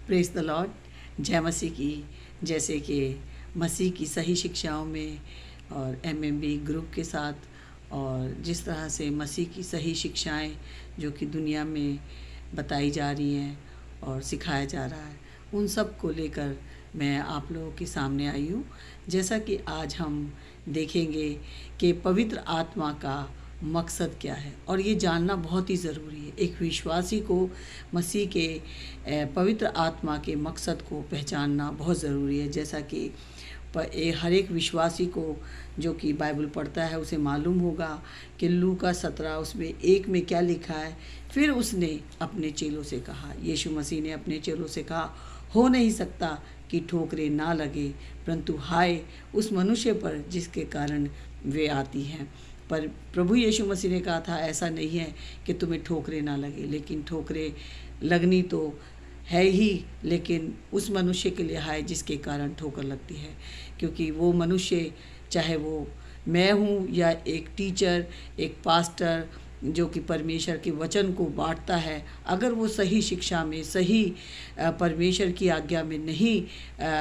Praise the Lord. जय मसीह की। जैसे कि मसीह की सही शिक्षाओं में और एमएमबी ग्रुप के साथ और जिस तरह से मसीह की सही शिक्षाएं जो कि दुनिया में बताई जा रही हैं और सिखाया जा रहा है, उन सब को लेकर मैं आप लोगों के सामने आई हूँ। जैसा कि आज हम देखेंगे कि पवित्र आत्मा का मकसद क्या है, और ये जानना बहुत ही ज़रूरी है। एक विश्वासी को मसीह के पवित्र आत्मा के मकसद को पहचानना बहुत ज़रूरी है। जैसा कि हर एक विश्वासी को जो कि बाइबल पढ़ता है उसे मालूम होगा कि लूका 17 उसमें 1 में क्या लिखा है। फिर उसने अपने चेलों से कहा, यीशु मसीह ने अपने चेलों से कहा, हो नहीं सकता कि ठोकरें ना लगे, परंतु हाय उस मनुष्य पर जिसके कारण वे आती हैं। पर प्रभु यीशु मसीह ने कहा था, ऐसा नहीं है कि तुम्हें ठोकरें ना लगे, लेकिन ठोकरें लगनी तो है ही, लेकिन उस मनुष्य के लिए हाय जिसके कारण ठोकर लगती है। क्योंकि वो मनुष्य, चाहे वो मैं हूँ या एक टीचर, एक पास्टर जो कि परमेश्वर के वचन को बांटता है, अगर वो सही शिक्षा में, सही परमेश्वर की आज्ञा में नहीं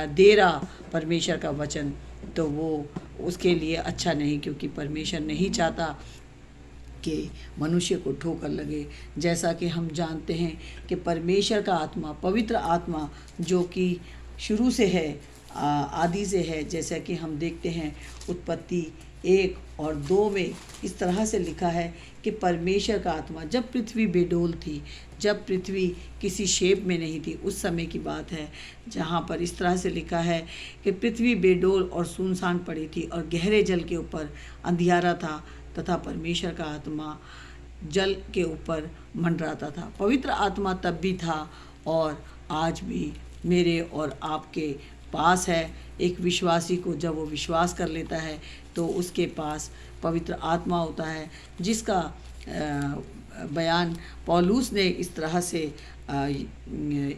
दे रहा परमेश्वर का वचन, तो वो उसके लिए अच्छा नहीं। क्योंकि परमेश्वर नहीं चाहता कि मनुष्य को ठोकर लगे। जैसा कि हम जानते हैं कि परमेश्वर का आत्मा, पवित्र आत्मा जो कि शुरू से है, आदि से है। जैसा कि हम देखते हैं उत्पत्ति 1 और 2 में इस तरह से लिखा है कि परमेश्वर का आत्मा जब पृथ्वी बेडोल थी, जब पृथ्वी किसी शेप में नहीं थी, उस समय की बात है, जहाँ पर इस तरह से लिखा है कि पृथ्वी बेडोल और सुनसान पड़ी थी और गहरे जल के ऊपर अंधियारा था, तथा परमेश्वर का आत्मा जल के ऊपर मंडराता था। पवित्र आत्मा तब भी था और आज भी मेरे और आपके पास है। एक विश्वासी को जब वो विश्वास कर लेता है तो उसके पास पवित्र आत्मा होता है, जिसका बयान पौलुस ने इस तरह से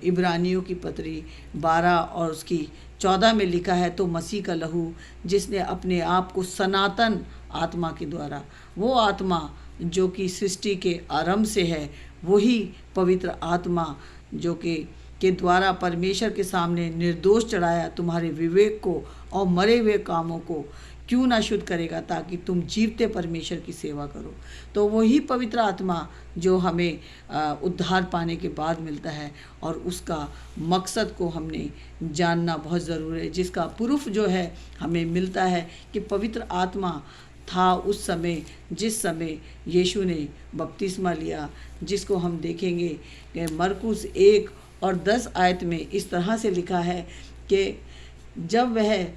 इब्रानियों की पत्री 12 और उसकी 14 में लिखा है, तो मसीह का लहू जिसने अपने आप को सनातन आत्मा के द्वारा, वो आत्मा जो कि सृष्टि के आरंभ से है, वही पवित्र आत्मा जो कि के द्वारा परमेश्वर के सामने निर्दोष चढ़ाया, तुम्हारे विवेक को और मरे हुए कामों को क्यों ना शुद्ध करेगा, ताकि तुम जीवते परमेश्वर की सेवा करो। तो वही पवित्र आत्मा जो हमें उद्धार पाने के बाद मिलता है, और उसका मकसद को हमने जानना बहुत ज़रूरी है। जिसका प्रूफ जो है हमें मिलता है कि पवित्र आत्मा था उस समय, जिस समय यीशु ने बपतिस्मा लिया, जिसको हम देखेंगे कि मरकुस 1 और 10 आयत में इस तरह से लिखा है कि जब वह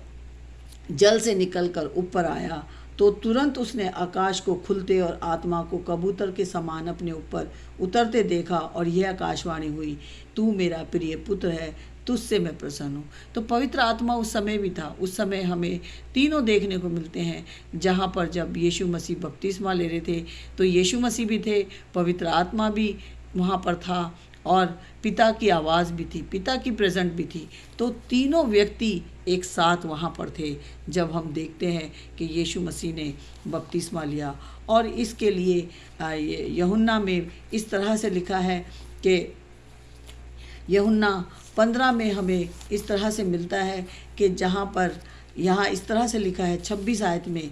जल से निकलकर ऊपर आया तो तुरंत उसने आकाश को खुलते और आत्मा को कबूतर के समान अपने ऊपर उतरते देखा, और यह आकाशवाणी हुई, तू मेरा प्रिय पुत्र है, तुझसे मैं प्रसन्न हूँ। तो पवित्र आत्मा उस समय भी था। उस समय हमें तीनों देखने को मिलते हैं। जहाँ पर जब यीशु मसीह बपतिस्मा ले रहे थे तो यीशु मसीह भी थे, पवित्र आत्मा भी वहाँ पर था, और पिता की आवाज़ भी थी, पिता की प्रेजेंट भी थी। तो तीनों व्यक्ति एक साथ वहाँ पर थे जब हम देखते हैं कि यीशु मसीह ने बपतिस्मा लिया। और इसके लिए यूहन्ना में इस तरह से लिखा है कि यूहन्ना 15 में हमें इस तरह से मिलता है कि जहाँ पर यहाँ इस तरह से लिखा है 26 आयत में,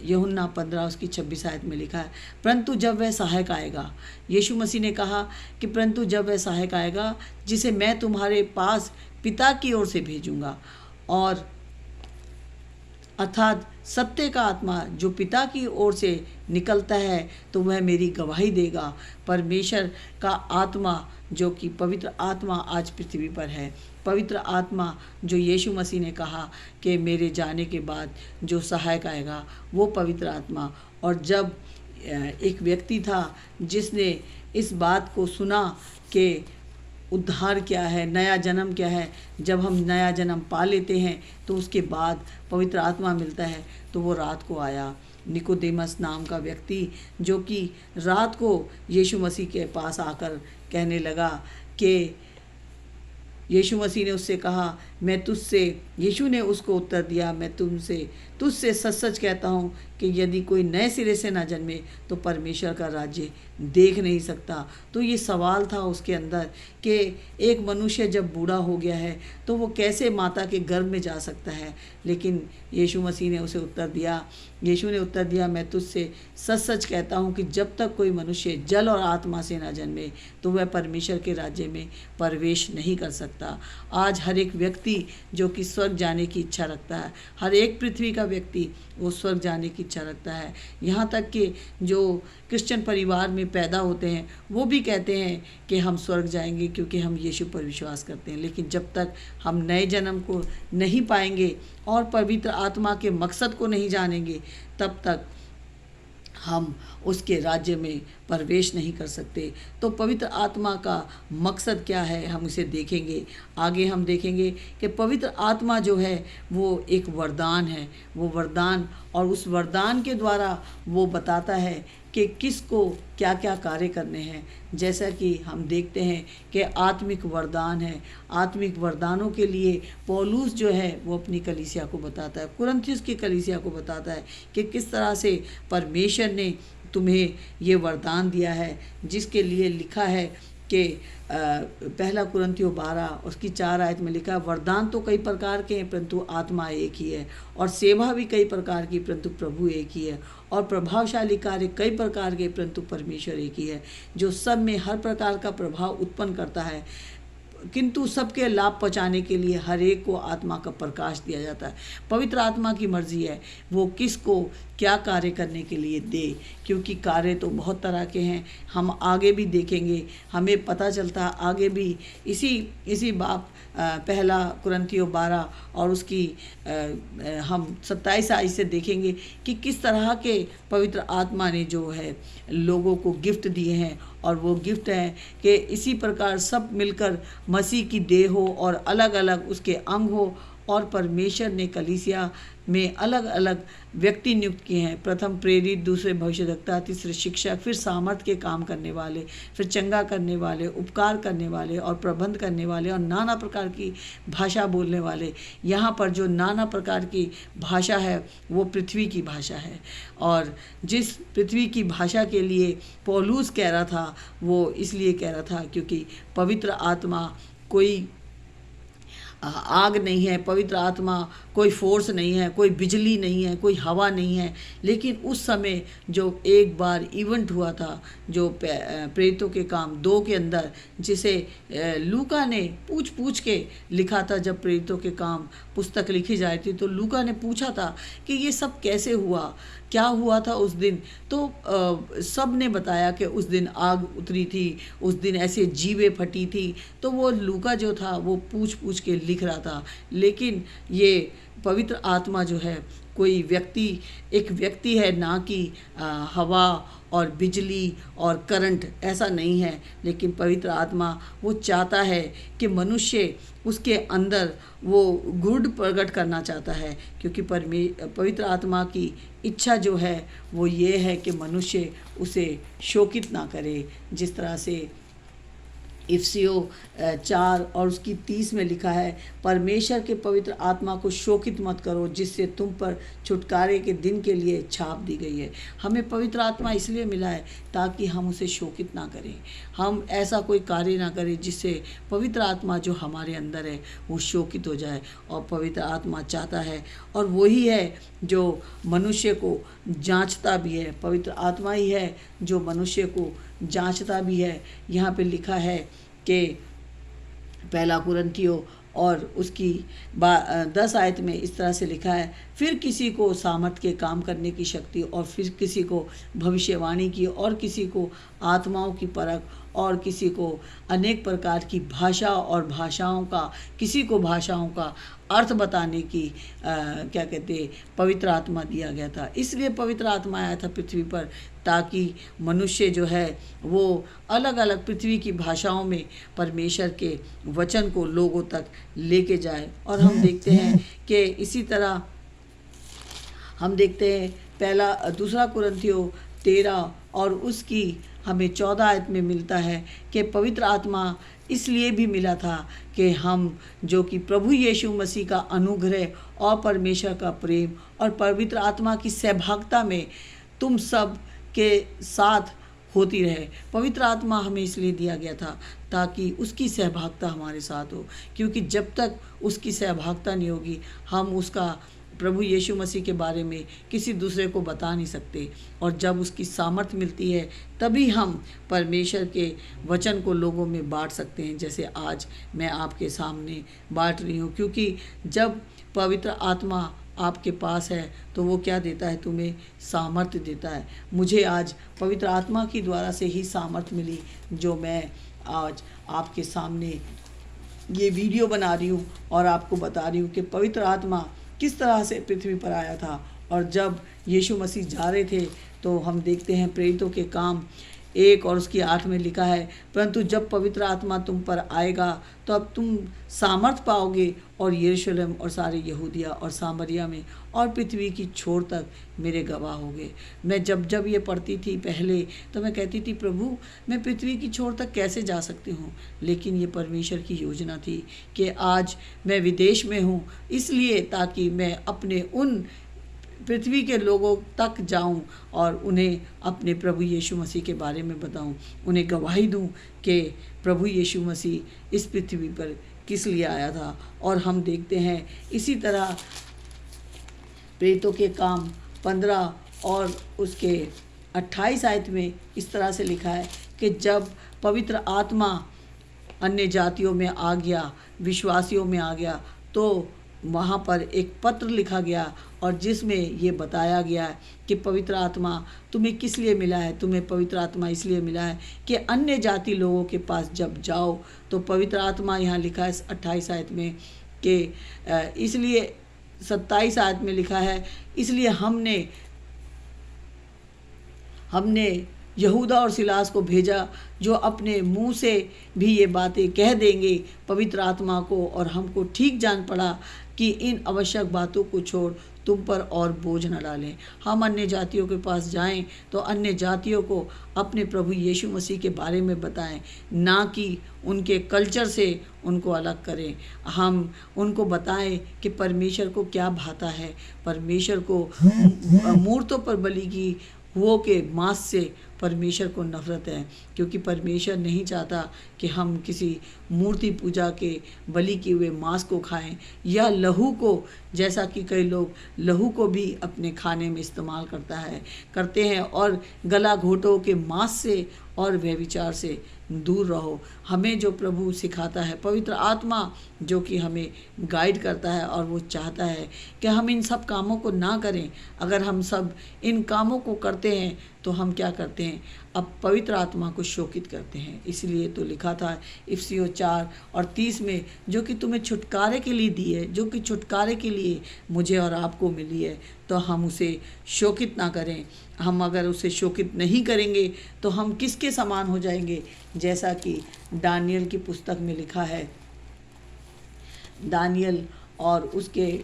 यूहन्ना 15 उसकी 26 आयत में लिखा है, परंतु जब वह सहायक आएगा, यीशु मसीह ने कहा कि परंतु जब वह सहायक आएगा जिसे मैं तुम्हारे पास पिता की ओर से भेजूंगा, और अर्थात सत्य का आत्मा जो पिता की ओर से निकलता है, तो वह मेरी गवाही देगा। परमेश्वर का आत्मा जो कि पवित्र आत्मा आज पृथ्वी पर है, पवित्र आत्मा जो यीशु मसीह ने कहा कि मेरे जाने के बाद जो सहायक आएगा, वो पवित्र आत्मा। और जब एक व्यक्ति था जिसने इस बात को सुना कि उद्धार क्या है, नया जन्म क्या है, जब हम नया जन्म पा लेते हैं तो उसके बाद पवित्र आत्मा मिलता है, तो वो रात को आया। निकोदेमस नाम का व्यक्ति जो कि रात को यीशु मसीह के पास आकर कहने लगा कि यीशु मसीह ने उससे कहा, मैं तुझसे, यीशु ने उसको उत्तर दिया, मैं तुझसे सच सच कहता हूँ कि यदि कोई नए सिरे से ना जन्मे तो परमेश्वर का राज्य देख नहीं सकता। तो ये सवाल था उसके अंदर कि एक मनुष्य जब बूढ़ा हो गया है तो वो कैसे माता के गर्भ में जा सकता है। लेकिन यीशु मसीह ने उसे उत्तर दिया, यीशु ने उत्तर दिया, मैं तुझसे सच सच कहता हूँ कि जब तक कोई मनुष्य जल और आत्मा से ना जन्मे तो वह परमेश्वर के राज्य में प्रवेश नहीं कर सकता। आज हर एक व्यक्ति जो कि स्वर्ग जाने की इच्छा रखता है, हर एक पृथ्वी का व्यक्ति वो स्वर्ग जाने की इच्छा रखता है। यहाँ तक कि जो क्रिश्चियन परिवार में पैदा होते हैं वो भी कहते हैं कि हम स्वर्ग जाएंगे क्योंकि हम यीशु पर विश्वास करते हैं। लेकिन जब तक हम नए जन्म को नहीं पाएंगे और पवित्र आत्मा के मकसद को नहीं जानेंगे तब तक हम उसके राज्य में प्रवेश नहीं कर सकते। तो पवित्र आत्मा का मकसद क्या है हम इसे देखेंगे। आगे हम देखेंगे कि पवित्र आत्मा जो है वो एक वरदान है। वो वरदान, और उस वरदान के द्वारा वो बताता है कि किसको क्या क्या कार्य करने हैं। जैसा कि हम देखते हैं कि आत्मिक वरदान है। आत्मिक वरदानों के लिए पौलुस जो है वो अपनी कलीसिया को बताता है, कुरिन्थियों की कलीसिया को बताता है कि किस तरह से परमेश्वर ने तुम्हें ये वरदान दिया है, जिसके लिए लिखा है कि पहला कुरिन्थियों 12 उसकी 4 आयत में लिखा है, वरदान तो कई प्रकार के हैं परंतु आत्मा एक ही है, और सेवा भी कई प्रकार की परंतु प्रभु एक ही है, और प्रभावशाली कार्य कई प्रकार के परंतु परमेश्वर एक ही है, जो सब में हर प्रकार का प्रभाव उत्पन्न करता है, किंतु सबके लाभ पहुँचाने के लिए हर एक को आत्मा का प्रकाश दिया जाता है। पवित्र आत्मा की मर्जी है वो किसको क्या कार्य करने के लिए दे, क्योंकि कार्य तो बहुत तरह के हैं। हम आगे भी देखेंगे, हमें पता चलता आगे भी इसी बाप पहला कुरिन्थियों 12 और उसकी हम 27 आयत से देखेंगे कि किस तरह के पवित्र आत्मा ने जो है लोगों को गिफ्ट दिए हैं। और वो गिफ्ट है कि इसी प्रकार सब मिलकर मसीह की देह हो और अलग अलग उसके अंग हो, और परमेश्वर ने कलीसिया में अलग अलग व्यक्ति नियुक्त किए हैं। प्रथम प्रेरित, दूसरे भविष्यद्वक्ता, तीसरे शिक्षक, फिर सामर्थ्य के काम करने वाले, फिर चंगा करने वाले, उपकार करने वाले और प्रबंध करने वाले, और नाना प्रकार की भाषा बोलने वाले। यहाँ पर जो नाना प्रकार की भाषा है वो पृथ्वी की भाषा है, और जिस पृथ्वी की भाषा के लिए पौलुस कह रहा था वो इसलिए कह रहा था क्योंकि पवित्र आत्मा कोई आग नहीं है, पवित्र आत्मा कोई फोर्स नहीं है, कोई बिजली नहीं है, कोई हवा नहीं है। लेकिन उस समय जो एक बार इवेंट हुआ था जो प्रेरितों के काम 2 के अंदर, जिसे लूका ने पूछ के लिखा था। जब प्रेरितों के काम पुस्तक लिखी जाती थी तो लूका ने पूछा था कि ये सब कैसे हुआ, क्या हुआ था उस दिन। तो सब ने बताया कि उस दिन आग उतरी थी, उस दिन ऐसे जीवे फटी थी। तो वो लूका जो था वो पूछ के लिख रहा था। लेकिन ये पवित्र आत्मा जो है कोई एक व्यक्ति है, ना कि हवा और बिजली और करंट, ऐसा नहीं है। लेकिन पवित्र आत्मा वो चाहता है कि मनुष्य उसके अंदर वो गुण प्रकट करना चाहता है, क्योंकि पवित्र आत्मा की इच्छा जो है वो ये है कि मनुष्य उसे शोकित ना करे। जिस तरह से इफिसियों 4 और उसकी 30 में लिखा है, परमेश्वर के पवित्र आत्मा को शोकित मत करो जिससे तुम पर छुटकारे के दिन के लिए छाप दी गई है। हमें पवित्र आत्मा इसलिए मिला है ताकि हम उसे शोकित ना करें, हम ऐसा कोई कार्य ना करें जिससे पवित्र आत्मा जो हमारे अंदर है वो शोकित हो जाए। और पवित्र आत्मा चाहता है, और वही है जो मनुष्य को जांचता भी है। पवित्र आत्मा ही है जो मनुष्य को जांचता भी है। यहाँ पे लिखा है कि पहला कुरिन्थियों और उसकी 10 आयत में इस तरह से लिखा है, फिर किसी को सामर्थ के काम करने की शक्ति, और फिर किसी को भविष्यवाणी की, और किसी को आत्माओं की परख, और किसी को अनेक प्रकार की भाषा और भाषाओं का, किसी को भाषाओं का अर्थ बताने की क्या कहते पवित्र आत्मा दिया गया था। इसलिए पवित्र आत्मा आया था पृथ्वी पर ताकि मनुष्य जो है वो अलग अलग पृथ्वी की भाषाओं में परमेश्वर के वचन को लोगों तक लेके जाए। और हम देखते हैं कि इसी तरह हम देखते हैं दूसरा कुरिन्थियों 13 और उसकी हमें 14 आयत में मिलता है कि पवित्र आत्मा इसलिए भी मिला था कि हम जो कि प्रभु यीशु मसीह का अनुग्रह और परमेश्वर का प्रेम और पवित्र आत्मा की सहभागिता में तुम सब के साथ होती रहे। पवित्र आत्मा हमें इसलिए दिया गया था ताकि उसकी सहभागिता हमारे साथ हो, क्योंकि जब तक उसकी सहभागिता नहीं होगी हम उसका प्रभु यीशु मसीह के बारे में किसी दूसरे को बता नहीं सकते। और जब उसकी सामर्थ्य मिलती है तभी हम परमेश्वर के वचन को लोगों में बांट सकते हैं, जैसे आज मैं आपके सामने बांट रही हूँ। क्योंकि जब पवित्र आत्मा आपके पास है तो वो क्या देता है, तुम्हें सामर्थ्य देता है। मुझे आज पवित्र आत्मा की द्वारा से ही सामर्थ्य मिली, जो मैं आज आपके सामने ये वीडियो बना रही हूँ और आपको बता रही हूँ कि पवित्र आत्मा किस तरह से पृथ्वी पर आया था। और जब यीशु मसीह जा रहे थे तो हम देखते हैं प्रेरितों के काम 1 और उसकी 8 में लिखा है, परंतु जब पवित्र आत्मा तुम पर आएगा तो अब तुम सामर्थ पाओगे और यरूशलेम और सारे यहूदिया और सामरिया में और पृथ्वी की छोर तक मेरे गवाह होगे। मैं जब ये पढ़ती थी पहले तो मैं कहती थी, प्रभु मैं पृथ्वी की छोर तक कैसे जा सकती हूँ। लेकिन ये परमेश्वर की योजना थी कि आज मैं विदेश में हूँ, इसलिए ताकि मैं अपने उन पृथ्वी के लोगों तक जाऊं और उन्हें अपने प्रभु यीशु मसीह के बारे में बताऊं, उन्हें गवाही दूं कि प्रभु यीशु मसीह इस पृथ्वी पर किस लिए आया था। और हम देखते हैं इसी तरह प्रेरितों के काम 15 और उसके 28 आयत में इस तरह से लिखा है कि जब पवित्र आत्मा अन्य जातियों में आ गया, विश्वासियों में आ गया, तो वहाँ पर एक पत्र लिखा गया और जिसमें ये बताया गया है कि पवित्र आत्मा तुम्हें किस लिए मिला है। तुम्हें पवित्र आत्मा इसलिए मिला है कि अन्य जाति लोगों के पास जब जाओ तो पवित्र आत्मा, यहाँ लिखा है 28 आयत में कि इसलिए 27 आयत में लिखा है, इसलिए हमने यहूदा और सिलास को भेजा जो अपने मुंह से भी ये बातें कह देंगे पवित्र आत्मा को। और हमको ठीक जान पड़ा कि इन आवश्यक बातों को छोड़ तुम पर और बोझ न डालें। हम अन्य जातियों के पास जाएं तो अन्य जातियों को अपने प्रभु यीशु मसीह के बारे में बताएं, ना कि उनके कल्चर से उनको अलग करें। हम उनको बताएं कि परमेश्वर को क्या भाता है। परमेश्वर को मूर्तों पर बलि की वो के मांस से परमेश्वर को नफरत है, क्योंकि परमेश्वर नहीं चाहता कि हम किसी मूर्ति पूजा के बलि किए हुए मांस को खाएं या लहू को, जैसा कि कई लोग लहू को भी अपने खाने में इस्तेमाल करते हैं। और गला घोटों के मांस से और व्यभिचार से दूर रहो। हमें जो प्रभु सिखाता है, पवित्र आत्मा जो कि हमें गाइड करता है, और वो चाहता है कि हम इन सब कामों को ना करें। अगर हम सब इन कामों को करते हैं तो हम क्या करते हैं, अब पवित्र आत्मा को शोकित करते हैं। इसलिए तो लिखा था इफिसियों 4 और 30 में, जो कि तुम्हें छुटकारे के लिए दी है, जो कि छुटकारे के लिए मुझे और आपको मिली है, तो हम उसे शोकित ना करें। हम अगर उसे शोकित नहीं करेंगे तो हम किसके समान हो जाएंगे, जैसा कि दानियल की पुस्तक में लिखा है। दानियल और उसके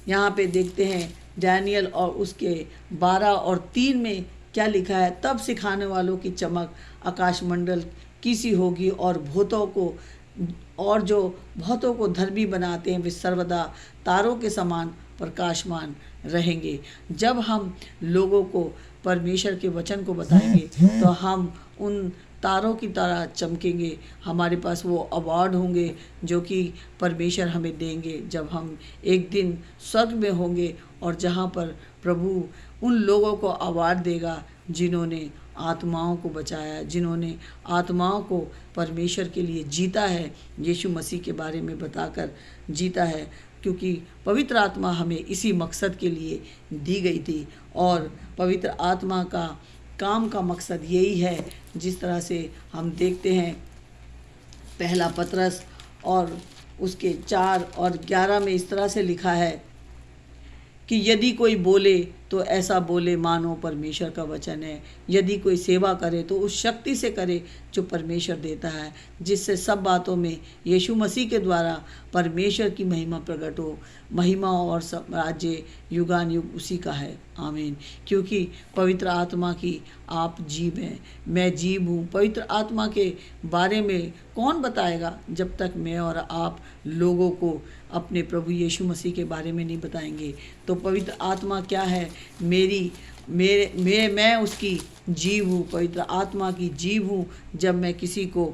यहाँ पे देखते हैं दानियल और उसके 12 और 3 में क्या लिखा है, तब सिखाने वालों की चमक आकाशमंडल की सी होगी और जो भूतों को धर्मी बनाते हैं वे सर्वदा तारों के समान प्रकाशमान रहेंगे। जब हम लोगों को परमेश्वर के वचन को बताएंगे तो हम उन तारों की तरह चमकेंगे। हमारे पास वो अवार्ड होंगे जो कि परमेश्वर हमें देंगे जब हम एक दिन स्वर्ग में होंगे, और जहाँ पर प्रभु उन लोगों को अवार्ड देगा जिन्होंने आत्माओं को बचाया, जिन्होंने आत्माओं को परमेश्वर के लिए जीता है, यीशु मसीह के बारे में बताकर जीता है। क्योंकि पवित्र आत्मा हमें इसी मकसद के लिए दी गई थी, और पवित्र आत्मा का काम का मकसद यही है। जिस तरह से हम देखते हैं पहला पतरस और उसके 4 और 11 में इस तरह से लिखा है कि यदि कोई बोले तो ऐसा बोले मानो परमेश्वर का वचन है। यदि कोई सेवा करे तो उस शक्ति से करे जो परमेश्वर देता है, जिससे सब बातों में यीशु मसीह के द्वारा परमेश्वर की महिमा प्रकट हो। महिमा और राज्य युगान युग उसी का है। आमीन। क्योंकि पवित्र आत्मा की आप जीव हैं, मैं जीव हूँ। पवित्र आत्मा के बारे में कौन बताएगा जब तक मैं और आप लोगों को अपने प्रभु यीशु मसीह के बारे में नहीं बताएंगे। तो पवित्र आत्मा क्या है? मैं उसकी जीव हूँ, पवित्र आत्मा की जीव हूँ। जब मैं किसी को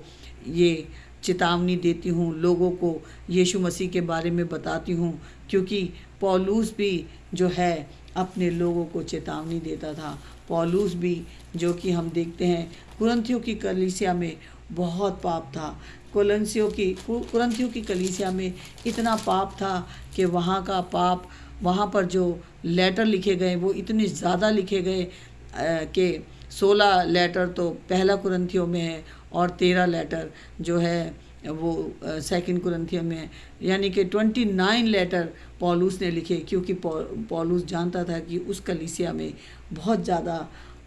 ये चेतावनी देती हूँ, लोगों को यीशु मसीह के बारे में बताती हूँ, क्योंकि पौलुस भी जो है अपने लोगों को चेतावनी देता था। पौलुस भी, जो कि हम देखते हैं कुरिन्थियों की कलीसिया में बहुत पाप था। कुरिन्थियों की कलीसिया में इतना पाप था कि वहाँ का पाप, वहाँ पर जो लेटर लिखे गए वो इतने ज़्यादा लिखे गए कि 16 लेटर तो पहला कुरिन्थियों में है और 13 लेटर जो है वो सेकंड कुरिन्थियों में है। यानी कि 29 लेटर पौलुस ने लिखे, क्योंकि पौलुस जानता था कि उस कलीसिया में बहुत ज़्यादा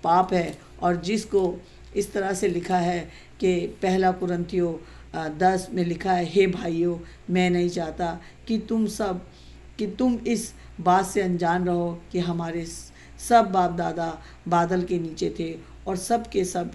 पाप है। और जिसको इस तरह से लिखा है कि पहला कुरिन्थियों 10 में लिखा है, हे भाइयों, मैं नहीं चाहता कि तुम इस बात से अनजान रहो कि हमारे सब बाप दादा बादल के नीचे थे और सब के सब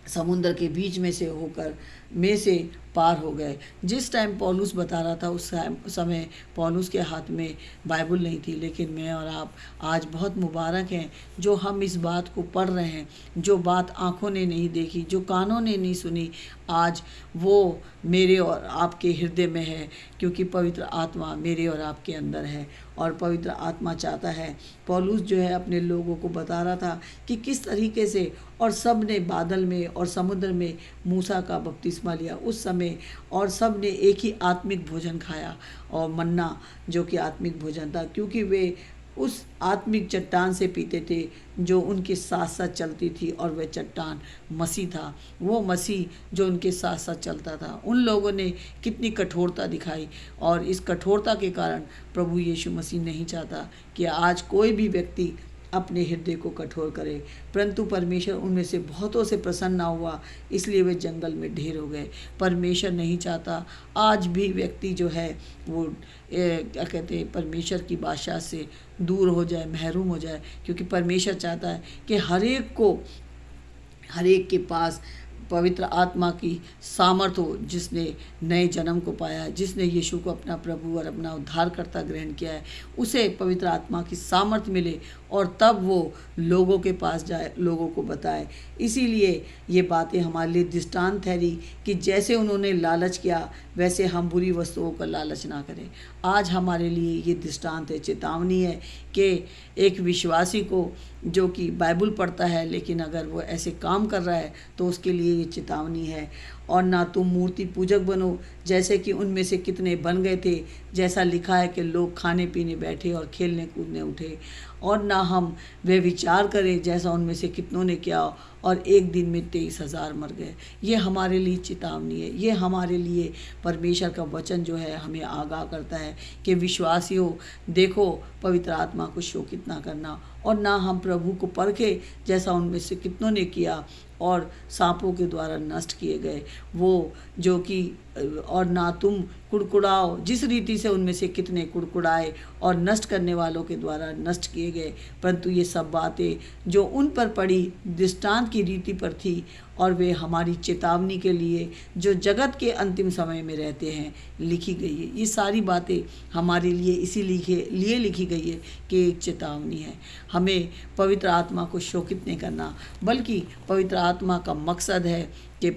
समुद्र के बीच में से पार हो गए। जिस टाइम पौलुस बता रहा था उस समय पौलुस के हाथ में बाइबल नहीं थी, लेकिन मैं और आप आज बहुत मुबारक हैं जो हम इस बात को पढ़ रहे हैं। जो बात आँखों ने नहीं देखी, जो कानों ने नहीं सुनी, आज वो मेरे और आपके हृदय में है, क्योंकि पवित्र आत्मा मेरे और आपके अंदर है। और पवित्र आत्मा चाहता है, पौलुस जो है अपने लोगों को बता रहा था कि किस तरीके से, और सब ने बादल में और समुद्र में मूसा का बपतिस्मा लिया उस समय, और सब ने एक ही आत्मिक भोजन खाया, और मन्ना जो कि आत्मिक भोजन था, क्योंकि वे उस आत्मिक चट्टान से पीते थे जो उनके साथ साथ चलती थी, और वह चट्टान मसीह था। वो मसीह जो उनके साथ साथ चलता था। उन लोगों ने कितनी कठोरता दिखाई, और इस कठोरता के कारण प्रभु यीशु मसीह नहीं चाहता कि आज कोई भी व्यक्ति अपने हृदय को कठोर करे, परंतु परमेश्वर उनमें से बहुतों से प्रसन्न ना हुआ, इसलिए वे जंगल में ढेर हो गए। परमेश्वर नहीं चाहता आज भी व्यक्ति जो है वो क्या कहते हैं, परमेश्वर की बादशाह से दूर हो जाए, महरूम हो जाए, क्योंकि परमेश्वर चाहता है कि हर एक के पास पवित्र आत्मा की सामर्थ हो, जिसने नए जन्म को पाया है, जिसने यीशु को अपना प्रभु और अपना उद्धारकर्ता ग्रहण किया है, उसे पवित्र आत्मा की सामर्थ मिले, और तब वो लोगों के पास जाए, लोगों को बताए। इसीलिए ये बातें हमारे लिए दृष्टांत ठहरी कि जैसे उन्होंने लालच किया, वैसे हम बुरी वस्तुओं का लालच ना करें। आज हमारे लिए ये दृष्टांत है, चेतावनी है कि एक विश्वासी को जो कि बाइबल पढ़ता है, लेकिन अगर वो ऐसे काम कर रहा है तो उसके लिए ये चेतावनी है। और ना तुम मूर्ति पूजक बनो, जैसे कि उनमें से कितने बन गए थे, जैसा लिखा है कि लोग खाने पीने बैठे और खेलने कूदने उठे। और ना हम वे विचार करें, जैसा उनमें से कितनों ने किया, और एक दिन में 23,000 मर गए। ये हमारे लिए चेतावनी है। ये हमारे लिए परमेश्वर का वचन जो है हमें आगाह करता है कि विश्वासियों, देखो पवित्र आत्मा को शोकित ना करना, और ना हम प्रभु को परखे, जैसा उनमें से कितनों ने किया और सांपों के द्वारा नष्ट किए गए। वो जो कि, और ना तुम कुड़कुड़ाओ, जिस रीति से उनमें से कितने कुड़कुड़ाए और नष्ट करने वालों के द्वारा नष्ट किए गए। परंतु ये सब बातें जो उन पर पड़ी दृष्टांत की रीति पर थी, और वे हमारी चेतावनी के लिए जो जगत के अंतिम समय में रहते हैं लिखी गई है। ये सारी बातें हमारे लिए इसीलिए लिखी गई है कि एक चेतावनी है। हमें पवित्र आत्मा को शोकित नहीं करना, बल्कि पवित्र आत्मा का मकसद है कि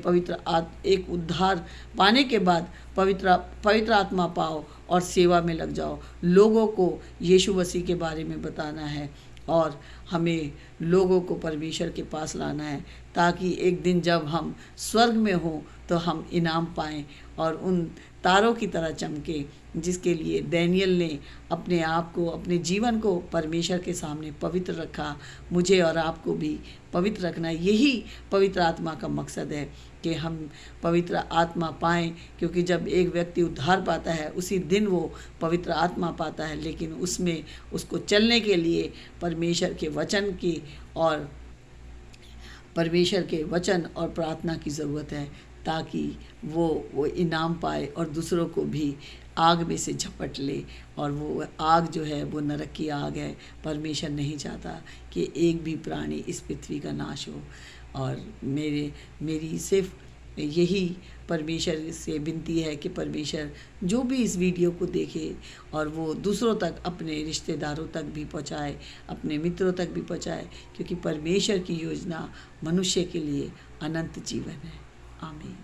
एक उद्धार पाने के बाद पवित्र आत्मा पाओ और सेवा में लग जाओ। लोगों को यीशु मसीह के बारे में बताना है, और हमें लोगों को परमेश्वर के पास लाना है। ताकि एक दिन जब हम स्वर्ग में हों तो हम इनाम पाएं और उन तारों की तरह चमके जिसके लिए दानियेल ने अपने आप को, अपने जीवन को परमेश्वर के सामने पवित्र रखा। मुझे और आपको भी पवित्र रखना, यही पवित्र आत्मा का मकसद है कि हम पवित्र आत्मा पाएं, क्योंकि जब एक व्यक्ति उद्धार पाता है उसी दिन वो पवित्र आत्मा पाता है, लेकिन उसमें उसको चलने के लिए परमेश्वर के वचन और प्रार्थना की ज़रूरत है, ताकि वो इनाम पाए और दूसरों को भी आग में से झपट ले। और वो आग जो है वो नरक की आग है। परमेश्वर नहीं चाहता कि एक भी प्राणी इस पृथ्वी का नाश हो। और मेरी सिर्फ यही परमेश्वर से विनती है कि परमेश्वर जो भी इस वीडियो को देखे और वो दूसरों तक, अपने रिश्तेदारों तक भी पहुंचाए, अपने मित्रों तक भी पहुंचाए, क्योंकि परमेश्वर की योजना मनुष्य के लिए अनंत जीवन है। आमीन।